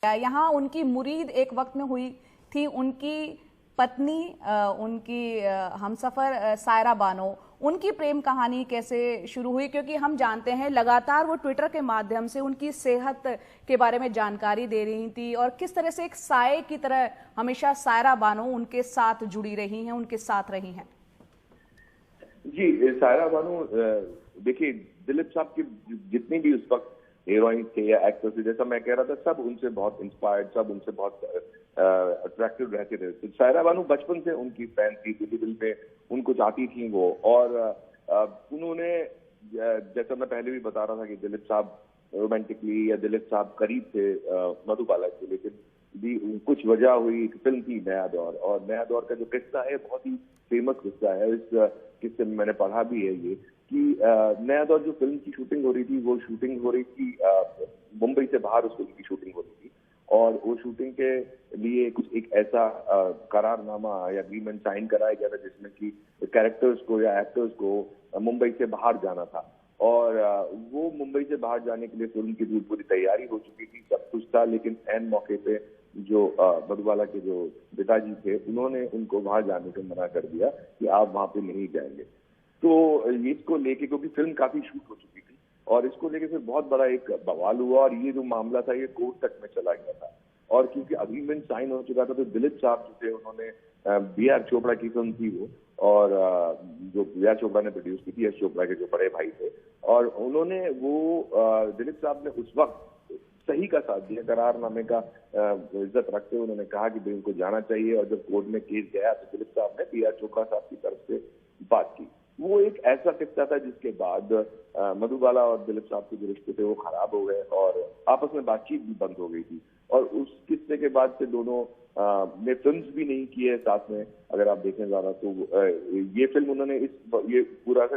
यहाँ उनकी मुरीद एक वक्त में हुई थी उनकी पत्नी, उनकी हमसफर सायरा बानो। उनकी प्रेम कहानी कैसे शुरू हुई, क्योंकि हम जानते हैं लगातार वो ट्विटर के माध्यम से उनकी सेहत के बारे में जानकारी दे रही थी और किस तरह से एक साये की तरह हमेशा सायरा बानो उनके साथ जुड़ी रही हैं, उनके साथ रही हैं। जी, सायरा बानो देखिए, दिलीप साहब की जितनी भी उस वक्त हीरोइन थे या एक्टर थे, जैसा मैं कह रहा था, सब उनसे बहुत इंस्पायर्ड, सब उनसे बहुत अट्रैक्टिव रहते थे। तो सायरा बानो बचपन से उनकी फैन थी, दिल पे उनको चाहती थी वो। और उन्होंने, जैसा मैं पहले भी बता रहा था कि दिलीप साहब रोमांटिकली या दिलीप साहब करीब थे मधुबाला के, लेकिन भी कुछ वजह हुई। एक फिल्म थी नया दौर, और नया दौर का जो किस्सा है बहुत ही फेमस किस्सा है। इस किस्से में मैंने पढ़ा भी है ये कि नया दौर जो फिल्म की शूटिंग हो रही थी, वो शूटिंग हो रही थी मुंबई से बाहर, उस फिल्म की शूटिंग हो रही थी। और वो शूटिंग के लिए कुछ एक ऐसा करारनामा या एग्रीमेंट साइन कराया गया था जिसमें कि कैरेक्टर्स को या एक्टर्स को मुंबई से बाहर जाना था। और वो मुंबई से बाहर जाने के लिए फिल्म की पूरी तैयारी हो चुकी थी, सब कुछ था। लेकिन एन मौके पे जो मधुबाला के जो पिताजी थे, उन्होंने उनको वहां जाने से मना कर दिया कि आप वहां पे नहीं जाएंगे। तो इसको लेके, क्योंकि फिल्म काफी शूट हो चुकी थी, और इसको लेके फिर बहुत बड़ा एक बवाल हुआ, और ये जो मामला था ये कोर्ट तक में चला गया था। और क्योंकि अग्रीमेंट साइन हो चुका था, तो दिलीप साहब जो थे, उन्होंने बी.आर. चोपड़ा की फिल्म थी वो, और जो बी.आर. चोपड़ा ने प्रोड्यूस की थी, यश चोपड़ा के जो बड़े भाई थे, और उन्होंने वो दिलीप साहब ने उस वक्त सही का साथ दिया, करारनामे का इज्जत रखते हुए उन्होंने कहा कि उनको जाना चाहिए। और जब कोर्ट में केस गया तो दिलीप साहब ने बी.आर. चोपड़ा साहब की तरफ से बात की। वो एक ऐसा किस्सा था जिसके बाद मधुबाला और दिलीप साहब के जो रिश्ते थे वो खराब हो गए, और आपस में बातचीत भी बंद हो गई थी। और उस किस्से के बाद से दोनों ने फिल्म भी नहीं की है साथ में। अगर आप देखें ज़रा तो ये फिल्म उन्होंने ये पूरा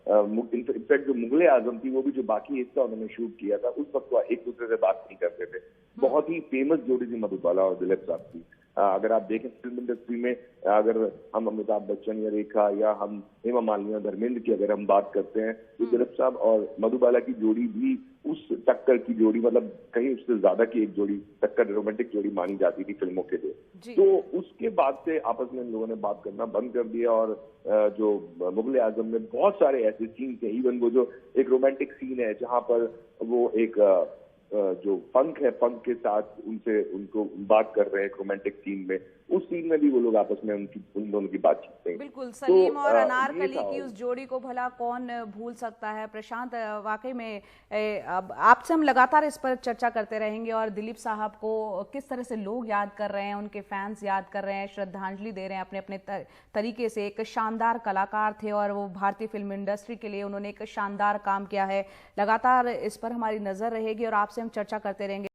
इनफैक्ट जो मुगले आजम थी, वो भी जो बाकी हिस्सा उन्होंने शूट किया था, उस वक्त वो एक दूसरे से बात नहीं करते थे। बहुत ही फेमस जोड़ी थी मधुबाला और दिलीप साहब की। अगर आप देखें फिल्म इंडस्ट्री में, अगर हम अमिताभ बच्चन या रेखा या हम हेमा मालिनी, धर्मेंद्र की अगर हम बात करते हैं, तो दिलीप साहब और मधुबाला की जोड़ी भी उस टक्कर की जोड़ी, मतलब कहीं उससे ज्यादा की एक जोड़ी, टक्कर रोमांटिक जोड़ी मानी जाती थी फिल्मों के लिए। तो उसके बाद से आपस में इन लोगों ने बात करना बंद कर दिया। और जो मुगले आजम में बहुत सारे ऐसे सीन थे, इवन वो जो एक रोमांटिक सीन है जहां पर वो एक जो पंख है, पंख के साथ उनको बात कर रहे हैं रोमांटिक सीन में, उस सीन में भी वो लोग आपस में उन दोनों की बातचीत थे। बिल्कुल, सलीम और अनारकली की उस जोड़ी को भला कौन भूल सकता है। प्रशांत, वाकई में अब आपसे हम लगातार इस पर चर्चा करते रहेंगे, और दिलीप साहब को किस तरह से लोग याद कर रहे हैं, उनके फैंस याद कर रहे हैं, श्रद्धांजलि दे रहे हैं अपने अपने तरीके से। एक शानदार कलाकार थे और वो भारतीय फिल्म इंडस्ट्री के लिए उन्होंने एक शानदार काम किया है। लगातार इस पर हमारी नजर रहेगी और आपसे हम चर्चा करते रहेंगे।